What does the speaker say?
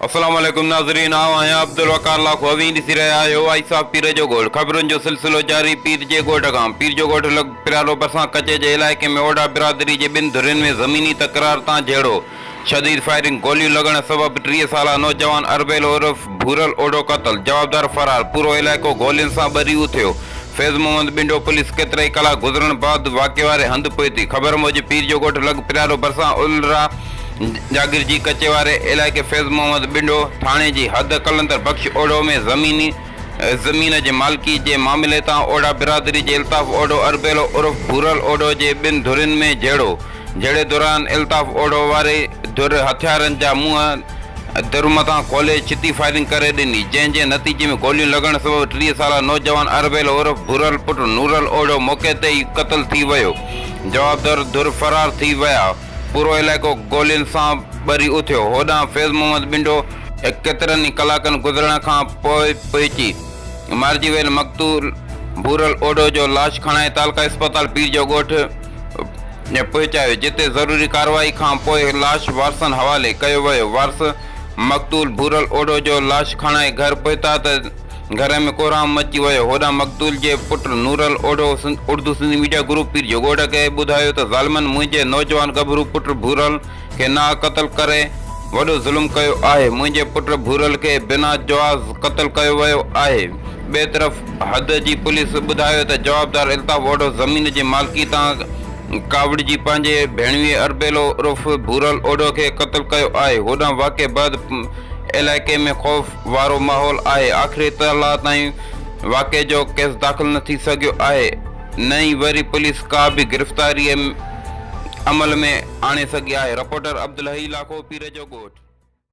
अस्सलाम वालेकुम नाज़रीन, आया अब्दुल वकार लाखो अवी ॾिसी रहिया आहियो आई साहब पीर जो ॻोठ। ख़बरुनि जो सिलसिलो जारी। पीर जे ॻोठ खां। पीर जो ॻोठ लॻ पिरालो भरिसां कचे जे इलाइक़े में ओडा बिरादरी जे ॿिनि धुरियुनि में ज़मीनी तकरार तां जहिड़ो शदीद फायरिंग गोलियूं लॻण सबबि 30 साला नौजवान अरबेल उर्फ भूरल ओडो क़तल, जवाबदार फरार। पूरो इलाइक़ो गोलियुनि सां ॿरी उथियो। फैज़ मोहम्मद बिंडो पुलिस केतिराई कलाक गुज़रण बाद वाक़े वारे हंधि पहुती। ख़बर मूजिबि पीर जो ॻोठ लॻ पिरालो भरिसां उलरा जागिर जी कचे वारे इलाइक़े फैज़ मोहम्मद बिंडो थाणे जी हद कलंदर बख्श ओडो में ज़मीन जे मालिकी जे मामले तां ओडा बिरादरी जे इल्ताफ़ ओडो अरबेलो उर्फ भूरल ओडो जे ॿिनि धुरियुनि में जहिड़े दौरान इल्ताफ़ ओडो वारे धुर हथियारनि जा मुंहं धुर मथां खोले छिती फायरिंग करे ॾिनी, जंहिंजे नतीजे में गोलियूं लॻण सबबि 30 साला नौजवान अरबेल उर्फ भूरल पुटु नूरल ओडो मौक़े ते ई क़तल थी वियो। जवाबदार धुर फरार थी विया। पूरो इलाइक़ो गोलियुनि सां ॿरी उथियो। होॾां फैज़ मोहम्मद बिंडो केतिरनि ई कलाकनि गुज़रण खां पोइ पहुची मारिजी वियल मक़तूल भूरल ओडो जो लाश खणाए तालका इस्पताल पीर जो ॻोठ पहुचायो, जिते ज़रूरी कार्रवाई खां पोइ लाश वारसनि हवाले कयो वियो। वारस मक़तूल भूरल ओडो जो लाश खणाए घर पहुता त घर में कोहराम मची वियो। होॾां मक़तूल जे पुटु नूरल ओडो उर्दू सिंधी मीडिया ग्रुप पीर जो ॻोठ खे ॿुधायो त ज़ालिमनि मुंहिंजे नौजवान गभरू पुटु भूरल खे ना क़तल करे वॾो ज़ुल्म कयो आहे। मुंहिंजे पुटु भूरल खे बिना जवाज़ क़तल कयो वियो आहे। ॿिए तरफ़ हद जी पुलिस ॿुधायो त जवाबदार इल्ताफ़ ओडो ज़मीन जे मालिकी तां कावड़िजी पंहिंजे भेणवीअ अरबेलो उर्फ भूरल ओडो खे क़तल कयो आहे। होॾां वाक़े बैदि इलाइक़े में ख़ौफ़ वारो माहौल आहे। आख़िरी इतला ताईं वाक़े जो केस दाख़िल न थी सघियो आहे, न ई वरी पुलिस का बि गिरफ़्तारी अमल में आणे सघी आहे। रिपोर्टर अब्दुल हई लाखो, पीर जो ॻोठ।